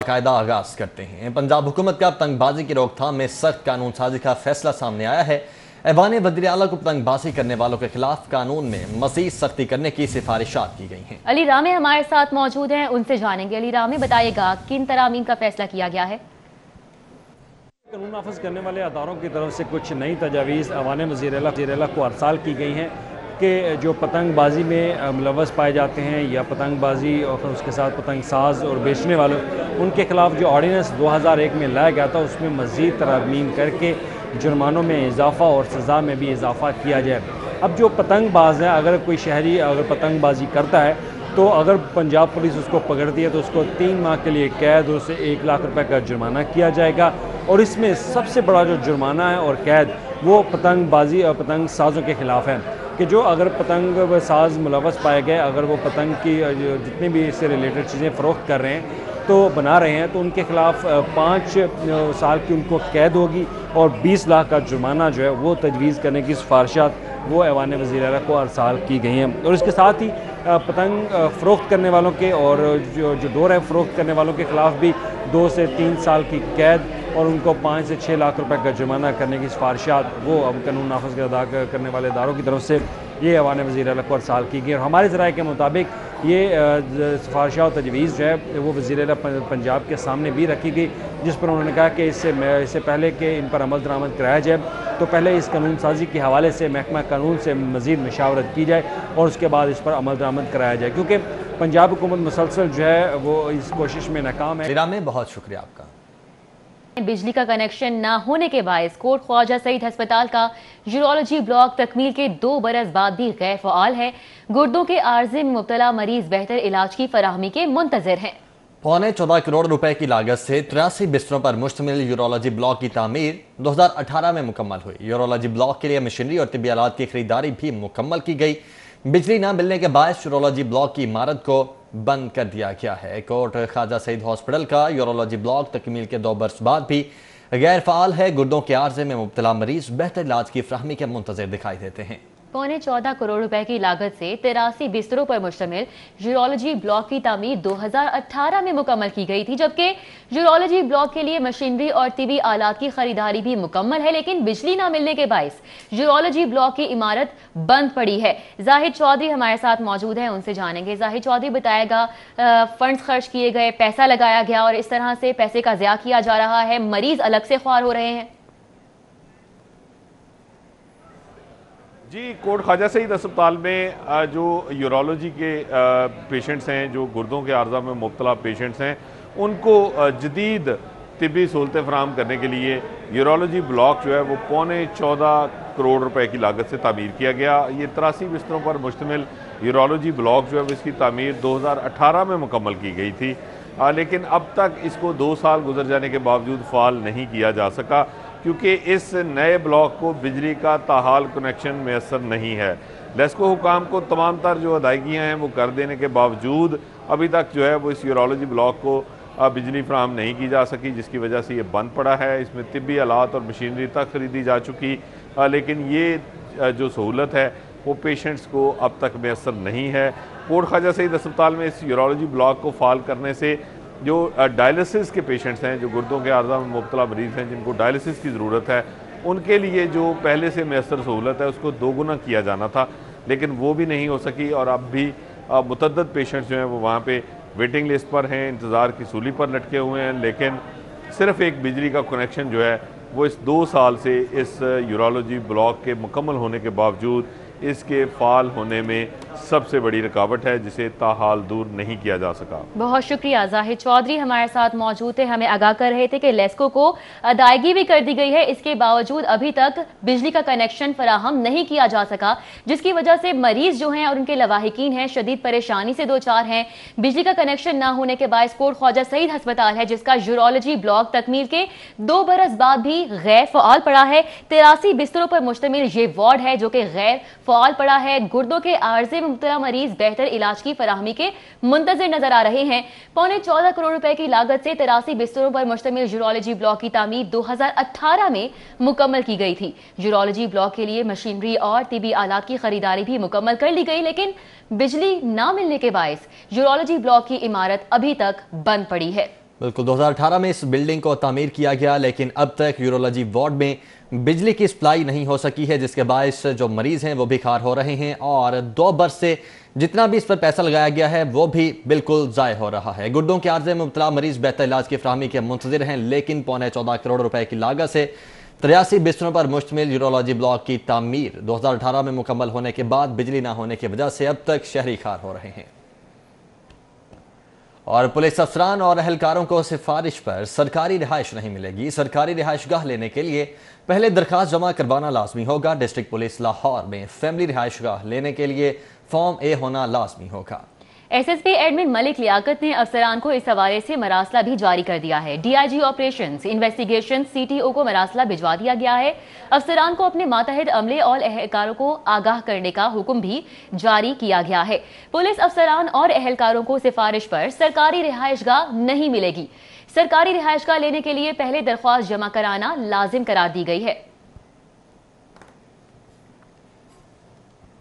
باقاعدہ آغاز کرتے ہیں۔ پنجاب حکومت کا پتنگ بازی کی روک تھام میں سخت قانون سازی کا فیصلہ سامنے آیا ہے۔ ایوان وزیر اعلیٰ کو پتنگ بازی کرنے والوں کے خلاف قانون میں مزید سختی کرنے کی سفارشات کی گئی ہیں۔ علی رامے ہمارے ساتھ موجود ہیں، ان سے جانیں گے۔ علی رامے بتائیے گا کن ترامیم کا فیصلہ کیا گیا ہے؟ قانون نافذ کرنے والے اداروں کی طرف سے کچھ نئی تجاویز ایوان وزیر اعلیٰ کو ارسال کی گئی ہیں کہ جو پتنگ بازی میں ملوث پائے جاتے ہیں یا پتنگ بازی اور اس کے ساتھ پتنگ ساز اور بیچنے والوں، ان کے خلاف جو آرڈیننس 2001 میں لایا گیا تھا اس میں مزید ترامیم کر کے جرمانوں میں اضافہ اور سزا میں بھی اضافہ کیا جائے۔ اب جو پتنگ باز ہیں، اگر کوئی شہری اگر پتنگ بازی کرتا ہے تو اگر پنجاب پولیس اس کو پکڑتی ہے تو اس کو 3 ماہ کے لیے قید اور اسے 1 لاکھ روپے کا جرمانہ کیا جائے گا، اور اس میں سب سے بڑا جو جرمانہ ہے اور قید وہ پتنگ بازی اور پتنگ سازوں کے خلاف ہے کہ جو اگر پتنگ ساز ملوث پائے گئے، اگر وہ پتنگ کی جتنی بھی اس سے ریلیٹڈ چیزیں فروخت کر رہے ہیں تو بنا رہے ہیں تو ان کے خلاف 5 سال کی ان کو قید ہوگی اور 20 لاکھ کا جرمانہ جو ہے وہ تجویز کرنے کی سفارشات وہ ایوان وزیر اعلیٰ کو ارسال کی گئی ہیں۔ اور اس کے ساتھ ہی پتنگ فروخت کرنے والوں کے اور جو ڈور ہے فروخت کرنے والوں کے خلاف بھی 2 سے 3 سال کی قید اور ان کو 5 سے 6 لاکھ روپے کا جرمانہ کرنے کی سفارشات وہ اب قانون نافذ ادا کرنے والے اداروں کی طرف سے یہ ایوان وزیر اعلیٰ کو ارسال کی گئی، اور ہمارے ذرائع کے مطابق یہ سفارشات و تجویز جو ہے وہ وزیر اعلیٰ پنجاب کے سامنے بھی رکھی گئی، جس پر انہوں نے کہا کہ اس سے پہلے کہ ان پر عمل درآمد کرایا جائے تو پہلے اس قانون سازی کے حوالے سے محکمہ قانون سے مزید مشاورت کی جائے اور اس کے بعد اس پر عمل درآمد کرایا جائے، کیونکہ پنجاب حکومت مسلسل جو ہے وہ اس کوشش میں ناکام ہے۔ علی رامے بہت شکریہ آپ کا۔ بجلی کا کنیکشن نہ ہونے کے باعث کوٹ خواجہ سعید ہسپتال کا یورولوجی بلاک تکمیل کے 2 برس بعد بھی غیر فعال ہے۔ گردوں کے عارضے میں مبتلا مریض بہتر علاج کی فراہمی کے منتظر ہیں۔ 14.25 کروڑ روپے کی لاگت سے 83 بستروں پر مشتمل یورولوجی بلاک کی تعمیر 2018 میں مکمل ہوئی۔ یورولوجی بلاک کے لیے مشینری اور طبی آلات کی خریداری بھی مکمل کی گئی۔ بجلی نہ ملنے کے باعث یورولوجی بلاک کی عمارت کو بند کر دیا گیا ہے۔ کوٹ خواجہ سعید ہاسپٹل کا یورولوجی بلاک تکمیل کے 2 برس بعد بھی غیر فعال ہے۔ گردوں کے عارضے میں مبتلا مریض بہتر علاج کی فراہمی کے منتظر دکھائی دیتے ہیں۔ 14.25 کروڑ روپے کی لاگت سے 83 بستروں پر مشتمل یورولوجی بلاک کی تعمیر 2018 میں مکمل کی گئی تھی، جبکہ یورولوجی بلاک کے لیے مشینری اور طبی آلات کی خریداری بھی مکمل ہے، لیکن بجلی نہ ملنے کے باعث یورولوجی بلاک کی عمارت بند پڑی ہے۔ زاہد چودھری ہمارے ساتھ موجود ہیں، ان سے جانیں گے۔ زاہد چودھری بتائے گا فنڈز خرچ کیے گئے، پیسہ لگایا گیا اور اس طرح سے پیسے کا ضیاع کیا جا رہا ہے، مریض الگ سے خوار ہو رہے ہیں۔ جی، کوٹ خواجہ سعید اسپتال میں جو یورولوجی کے پیشنٹس ہیں، جو گردوں کے عارضہ میں مبتلا پیشنٹس ہیں، ان کو جدید طبی سہولتیں فراہم کرنے کے لیے یورولوجی بلاک جو ہے وہ 14.25 کروڑ روپے کی لاگت سے تعمیر کیا گیا۔ یہ 83 بستروں پر مشتمل یورولوجی بلاک جو ہے اس کی تعمیر 2018 میں مکمل کی گئی تھی، لیکن اب تک اس کو 2 سال گزر جانے کے باوجود فعال نہیں کیا جا سکا، کیونکہ اس نئے بلاک کو بجلی کا تاحال کنیکشن میسر نہیں ہے۔ لیسکو حکام کو تمام تر جو ادائیگیاں ہیں وہ کر دینے کے باوجود ابھی تک جو ہے وہ اس یورولوجی بلاک کو بجلی فراہم نہیں کی جا سکی، جس کی وجہ سے یہ بند پڑا ہے۔ اس میں طبی آلات اور مشینری تک خریدی جا چکی، لیکن یہ جو سہولت ہے وہ پیشنٹس کو اب تک میسر نہیں ہے۔ کوٹ خواجہ سعید اسپتال میں اس یورولوجی بلاک کو فعال کرنے سے جو ڈائلسس کے پیشنٹس ہیں، جو گردوں کے عارضہ میں مبتلا مریض ہیں جن کو ڈائلسس کی ضرورت ہے، ان کے لیے جو پہلے سے میسر سہولت ہے اس کو 2 گنا کیا جانا تھا، لیکن وہ بھی نہیں ہو سکی، اور اب بھی متعدد پیشنٹس جو ہیں وہ وہاں پہ ویٹنگ لسٹ پر ہیں، انتظار کی سولی پر لٹکے ہوئے ہیں، لیکن صرف ایک بجلی کا کنیکشن جو ہے وہ اس 2 سال سے اس یورولوجی بلاک کے مکمل ہونے کے باوجود اس کے فعال ہونے میں سب سے بڑی رکاوٹ ہے، جسے تاحال دور نہیں کیا جا سکا۔ بہت شکریہ زاہد چودھری ہمارے ساتھ موجود تھے، ہمیں آگاہ کر رہے تھے کہ لیسکو کو ادائیگی بھی کر دی گئی ہے، اس کے باوجود ابھی تک بجلی کا کنیکشن فراہم نہیں کیا جا سکا، جس کی وجہ سے مریض جو ہیں اور ان کے لواحقین ہیں شدید پریشانی سے دوچار ہیں۔ بجلی کا کنیکشن نہ ہونے کے باعث کوٹ خواجہ سعید ہسپتال ہے جس کا یورولوجی بلاک تکمیل کے 2 برس بعد بھی غیر فعال پڑا ہے۔ 83 بستروں پر مشتمل یہ وارڈ ہے جو کہ غیر فعال پڑا ہے۔ گردوں کے عارضے میں مبتلا مریض بہتر علاج کی فراہمی کے منتظر نظر آ رہے ہیں۔ 14.25 کروڑ روپے کی لاگت سے 83 بستروں پر مشتمل یورولوجی بلاک کی تعمیر 2018 میں مکمل کی گئی تھی۔ یورولوجی بلاک کے لیے مشینری اور طبی آلات کی خریداری بھی مکمل کر لی گئی، لیکن بجلی نہ ملنے کے باعث یورولوجی بلاک کی عمارت ابھی تک بند پڑی ہے۔ बिल्कुल 2018 में इस बिल्डिंग को तामीर किया गया, लेकिन अब तक यूरोलॉजी वार्ड में बिजली की सप्लाई नहीं हो सकी है, जिसके बायस जो मरीज़ हैं वो बेकार हो रहे हैं और 2 बरस से जितना भी इस पर पैसा लगाया गया है वो भी बिल्कुल ज़ाय हो रहा है। गुर्दों के आर्जे में मुब्तला मरीज़ बेहतर इलाज की फराहमी के मुंतज़िर हैं, लेकिन 14.25 करोड़ रुपए की लागत से 83 बिस्तरों पर मुश्तमिल यूरोलॉजी ब्लॉक की तामीर 2018 में मुकम्मल होने के बाद बिजली ना होने की वजह से अब तक शहरी खार हो रहे हैं। और पुलिस अफसरान और अहलकारों को सिफारिश पर सरकारी रिहाइश नहीं मिलेगी। सरकारी रिहाइश गाह लेने के लिए पहले दरखास्त जमा करवाना लाजमी होगा। डिस्ट्रिक्ट पुलिस लाहौर में फैमिली रिहाइश गाह लेने के लिए फॉर्म ए होना लाजमी होगा। एसएसपी एडमिन मलिक लियाकत ने अफसरान को इस हवाले से मरासला भी जारी कर दिया है। डीआईजी ऑपरेशंस इन्वेस्टिगेशन सीटीओ को मरासला भिजवा दिया गया है। अफसरान को अपने मातहत अमले और एहलकारों को आगाह करने का हुक्म भी जारी किया गया है। पुलिस अफसरान और एहलकारों को सिफारिश पर सरकारी रिहाइशगाह नहीं मिलेगी। सरकारी रिहाइशगाह लेने के लिए पहले दरख्वास्त जमा कराना लाजिम करार दी गई है।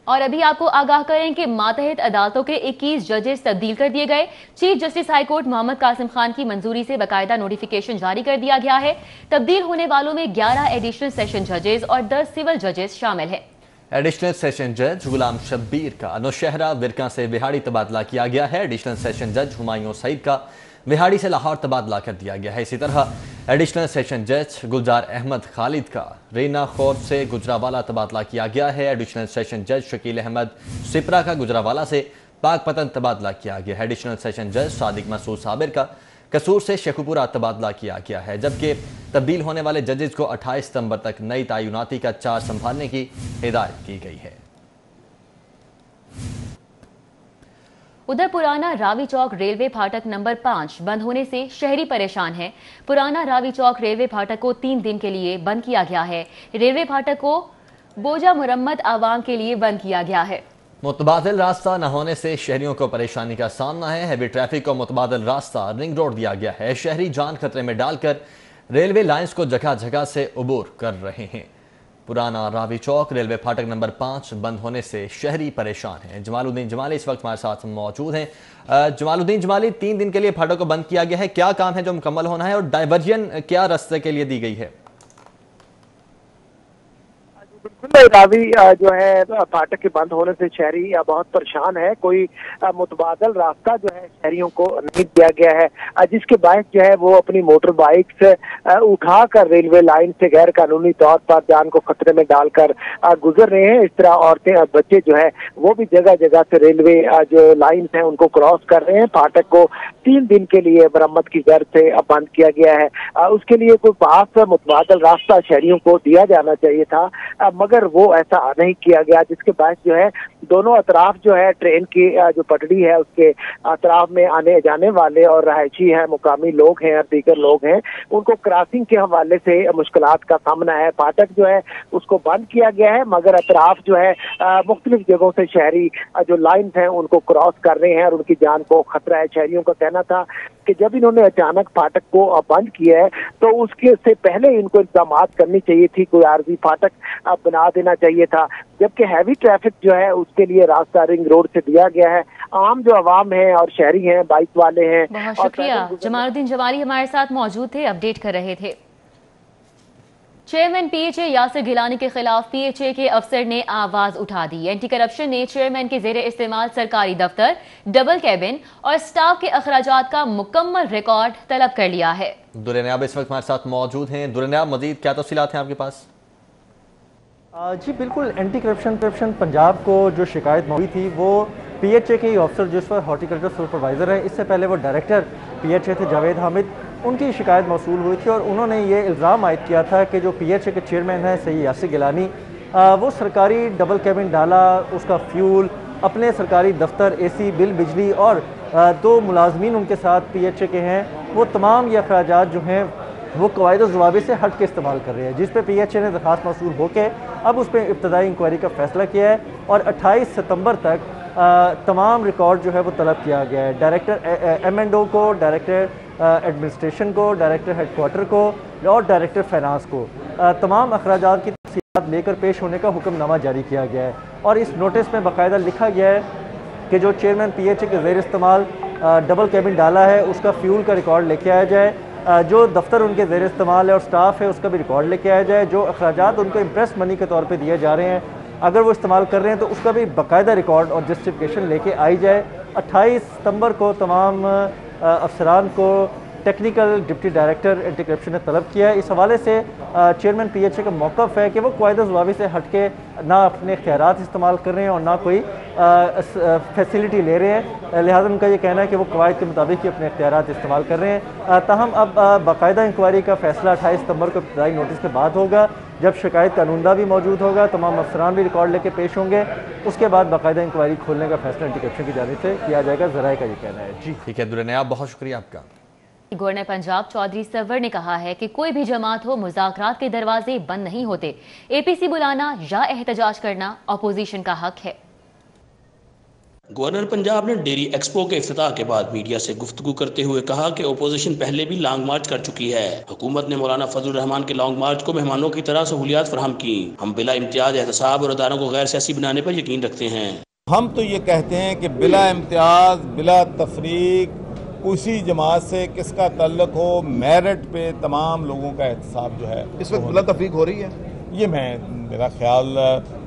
और अभी आपको आगाह करें कि मातहत अदालतों के 21 जजेस तब्दील कर दिए गए। Chief justice high court Mohammad Qasim Khan की मंजूरी से बाकायदा नोटिफिकेशन जारी कर दिया गया है। तब्दील होने वालों में 11 एडिशनल सेशन जजेस और 10 सिविल जजेस शामिल हैं। एडिशनल सेशन जज गुलाम शब्बीर का नौशहरा विरका से विहाड़ी तबादला किया गया है। एडिशनल सेशन जज हुमायूं सईद का विहाड़ी से लाहौर तबादला कर दिया गया है। इसी तरह एडिशनल सेशन जज गुलजार अहमद खालिद का रीना खौर से गुजरावाला तबादला किया गया है। एडिशनल सेशन जज शकील अहमद सिपरा का गुजरावाला से पाकपतन तबादला किया गया है। एडिशनल सेशन जज सादिक मसूद साबिर का कसूर से शेखुपुरा तबादला किया गया है, जबकि तब्दील होने वाले जजेस को 28 सितंबर तक नई तैनाती का चार्ज संभालने की हिदायत की गई है। उधर पुराना रावी चौक रेलवे फाटक नंबर 5 बंद होने से शहरी परेशान हैं। पुराना रावी चौक रेलवे फाटक को 3 दिन के लिए बंद किया गया है। रेलवे फाटक को बोझा मुरम्मत आवाम के लिए बंद किया गया है। मुतबादिल रास्ता न होने से शहरियों को परेशानी का सामना है। हैवी ट्रैफिक को मुतबादिल रास्ता रिंग रोड दिया गया है। शहरी जान खतरे में डालकर रेलवे लाइंस को जगह जगह से उबूर कर रहे हैं। पुराना रावी चौक रेलवे फाटक नंबर 5 बंद होने से शहरी परेशान हैं। जमालुद्दीन जमाली इस वक्त हमारे साथ मौजूद हैं। जमालुद्दीन जमाली, 3 दिन के लिए फाटक को बंद किया गया है, क्या काम है जो मुकम्मल होना है और डाइवर्जन क्या रास्ते के लिए दी गई है? बिल्कुल, रावी जो है फाटक के बंद होने से शहरी बहुत परेशान है। कोई मुतबादल रास्ता जो है शहरियों को नहीं दिया गया है, जिसके बायस जो है वो अपनी मोटर बाइक से उठाकर रेलवे लाइन से गैर कानूनी तौर पर जान को खतरे में डालकर गुजर रहे हैं। इस तरह औरतें और बच्चे जो है वो भी जगह जगह से रेलवे जो लाइन है उनको क्रॉस कर रहे हैं। फाटक को 3 दिन के लिए मरम्मत की गर्ज से बंद किया गया है। उसके लिए कोई पास मुतबादल रास्ता शहरियों को दिया जाना चाहिए था, मगर वो ऐसा नहीं किया गया, जिसके बायस जो है दोनों अतराफ जो है ट्रेन की जो पटड़ी है उसके अतराफ में आने जाने वाले और रहायशी हैं, मुकामी लोग हैं और दीगर लोग हैं, उनको क्रॉसिंग के हवाले से मुश्किलात का सामना है। फाटक जो है उसको बंद किया गया है, मगर अतराफ जो है मुख्तलिफ जगहों से शहरी जो लाइन है उनको क्रॉस कर रहे हैं और उनकी जान को खतरा है। शहरियों का कहना था कि जब इन्होंने अचानक फाटक को बंद किया है तो उसके से पहले इनको इंतजाम करनी चाहिए थी, कोई आरजी फाटक बना देना चाहिए था, जबकि हैवी ट्रैफिक जो है उसके लिए रास्ता रिंग रोड से दिया गया है। आम जो आवाम है और शहरी हैं, बाइक वाले हैं। बहुत शुक्रिया, जमालुद्दीन जमाली हमारे साथ मौजूद थे, अपडेट कर रहे थे। चेयरमैन पीएचए यासिर गिलानी के खिलाफ पीएचए के अफसर ने आवाज उठा दी। एंटी करप्शन ने चेयरमैन के जेर इस्तेमाल सरकारी दफ्तर, डबल कैबिन और स्टाफ के अखराजात का मुकम्मल रिकॉर्ड तलब कर लिया है। दुरनियाब इस वक्त हमारे साथ मौजूद हैं। दुरनियाब, मजीद क्या तफसीलात हैं आपके पास? जी बिल्कुल, एंटी करप्शन पंजाब को जो शिकायत हुई थी वो पीएचए के अफसर जिस पर हॉर्टिकल्चर सुपरवाइज़र है, इससे पहले वो डायरेक्टर पीएचए थे जावेद हामिद, उनकी शिकायत मौसूल हुई थी और उन्होंने ये इल्ज़ाम आयद किया था कि जो पीएचए के चेयरमैन हैं सही यासिर गिलानी, वो सरकारी डबल कैबिन डाला, उसका फ्यूल अपने सरकारी दफ्तर, एसी, बिल, बिजली और 2 मुलाजमीन उनके साथ पीएचए के हैं, वो तमाम ये अखराजात जो हैं वो कवायद और ज़वाबित से हट के इस्तेमाल कर रहे हैं, जिस पे पीएचए ने दरखास्त मौसूल होकर अब उस पर इब्तदाई इंक्वायरी का फैसला किया है और 28 सितंबर तक तमाम रिकॉर्ड जो है वो तलब किया गया है। डायरेक्टर M&O को, डायरेक्टर एडमिनिस्ट्रेशन को, डायरेक्टर हेडक्वार्टर को और डायरेक्टर फाइनेंस को तमाम अखराजात की तफसीलात लेकर पेश होने का हुक्मनामा जारी किया गया है और इस नोटिस में बाकायदा लिखा गया है कि जो चेयरमैन पीएचए के ज़ेर इस्तेमाल डबल कैबिन डाला है उसका फ्यूल का रिकॉर्ड लेके आया जाए, जो दफ्तर उनके ज़ेर इस्तेमाल है और स्टाफ है उसका भी रिकॉर्ड लेके आया जाए, जो अखराजात उनको इम्प्रेस मनी के तौर पे दिए जा रहे हैं अगर वो इस्तेमाल कर रहे हैं तो उसका भी बाकायदा रिकॉर्ड और जस्टिफिकेशन लेके आई जाए। 28 सितंबर को तमाम अफसरान को technical deputy director anti corruption ने तलब किया है। इस हवाले से चेयरमैन PHA का मौक़िफ़ है कि वो क़ायदा ज़वाबी से हट के ना अपने इख्तियारात इस्तेमाल कर रहे हैं और ना कोई फैसिलिटी ले रहे हैं, लिहाजा उनका ये कहना है कि वो क़वायद के मुताबिक ही अपने इख्तियारात इस्तेमाल कर रहे हैं। ताहम अब बाकायदा इंक्वायरी का फ़ैसला 28 सितंबर को इब्तदाई नोटिस के बाद होगा, जब शिकायत कानूनदा भी मौजूद होगा, तमाम अफसरान भी रिकॉर्ड लेके पेश होंगे, उसके बाद बाकायदा इंक्वायरी खोलने का फैसला एंटी करप्शन की जानिब से किया जाएगा। ज़राए का ये कहना है। जी ठीक है दुर्रे नयाब, बहुत शुक्रिया आपका। गवर्नर पंजाब चौधरी सरवर ने कहा है कि कोई भी जमात हो मुज़ाकरात के दरवाजे बंद नहीं होते। APC बुलाना या एहतजाज करना अपोजिशन का हक है। गवर्नर पंजाब ने डेयरी एक्सपो के इफ्तिताह के बाद मीडिया से गुफ्तगू करते हुए कहा कि अपोजिशन पहले भी लॉन्ग मार्च कर चुकी है। हुकूमत ने मौलाना फजलुर रहमान के लॉन्ग मार्च को मेहमानों की तरह सहूलियात फराहम की। हम बिला इम्तियाज एहतसाब और अदारों को गैर सियासी बनाने पर यकीन रखते हैं। हम तो ये कहते हैं कि बिला इम्तियाज बिला तफरीक उसी जमात से किसका तल्लुक हो, मेरिट पे तमाम लोगों का एहतसाब जो है इस वक्त बिला तफरीक हो रही है। ये मेरा ख्याल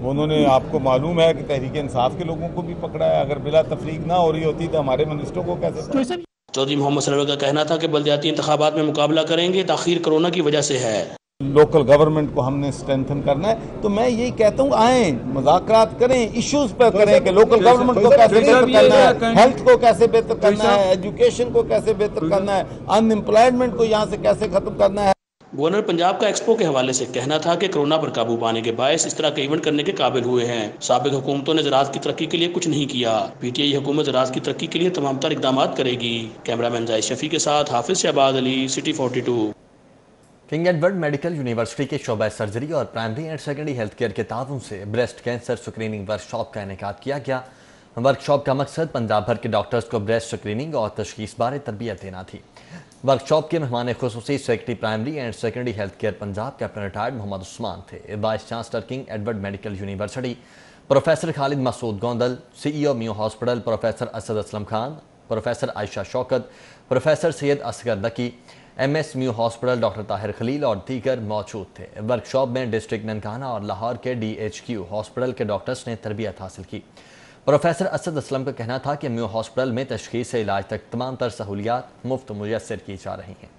उन्होंने आपको मालूम है कि तहरीक इंसाफ के लोगों को भी पकड़ा है। अगर बिला तफरीक ना हो रही होती तो हमारे मिनिस्टरों को कैसे। चौधरी मोहम्मद सरवर का कहना था कि बल्दियाती इंतखाबात में मुकाबला करेंगे, ताखीर कोरोना की वजह से है। लोकल गवर्नमेंट को हमने स्ट्रेंथन करना है, तो मैं यही कहता हूँ आए मुज़ाकरात करें, इश्यूज पर करें कि लोकल गवर्नमेंट को कैसे बेहतर करना है, हेल्थ को कैसे बेहतर करना है, एजुकेशन को कैसे बेहतर करना है, अनएम्प्लॉयमेंट को यहाँ से कैसे खत्म करना है। गवर्नर पंजाब का एक्सपो के हवाले से कहना था कि कोरोना पर काबू पाने के बायस इस तरह के इवेंट करने के काबिल हुए हैं। साबिक हुकूमतों ने ज़राअत की तरक्की के लिए कुछ नहीं किया। PTI हुकूमत ज़राअत की तरक्की के लिए तमाम तर इक़दाम करेगी। कैमरामैन जाहिद शफी के साथ Hafiz Shahbaz Ali, city 42। King Edward Medical University के शोबा सर्जरी और primary and secondary health care के ताउन से ब्रेस्ट कैंसर स्क्रीनिंग वर्कशॉप का इनेकाद किया गया। वर्कशॉप का मकसद पंजाब भर के डॉक्टर्स को ब्रेस्ट स्क्रीनिंग और तशखीस बारे तरबियत देना थी। वर्कशॉप के मेहमान खुसूसी secretary primary and secondary health care Punjab captain retired Mohammad Usman थे। Vice chancellor King Edward Medical University professor Khalid Masood Gondal, CEO Mayo hospital professor Asad Aslam Khan, professor Ayesha Shaukat, professor Syed Asghar Naqi, MS Mayo hospital doctor Tahir Khalil और दीगर मौजूद थे। वर्कशॉप में डिस्ट्रिक्ट ननकाना और लाहौर के DHQ हॉस्पिटल के डॉक्टर्स ने तरबियत हासिल की। प्रोफेसर असद असलम का कहना था कि म्यू हॉस्पिटल में तशखीस से इलाज तक तमाम तर सहूलियात मुफ्त मुयस्सर की जा रही हैं।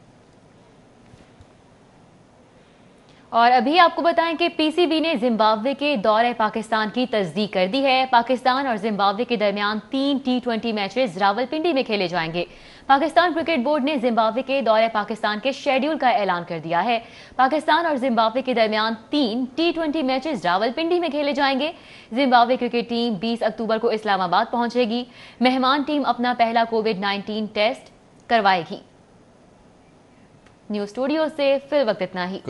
और अभी आपको बताएं कि PCB ने जिम्बाब्वे के दौरे पाकिस्तान की तस्दीक कर दी है। पाकिस्तान और जिम्बाब्वे के दरमियान 3 T20 मैचेस रावलपिंडी में खेले जाएंगे। पाकिस्तान क्रिकेट बोर्ड ने जिम्बाब्वे के दौरे पाकिस्तान के शेड्यूल का ऐलान कर दिया है। पाकिस्तान और जिम्बाब्वे के दरमियान 3 T20 मैचेस रावलपिंडी में खेले जाएंगे। जिम्बाब्वे क्रिकेट टीम 20 अक्टूबर को इस्लामाबाद पहुंचेगी। मेहमान टीम अपना पहला कोविड-19 टेस्ट करवाएगी। न्यूज़ स्टूडियो से फिल वक्त इतना ही।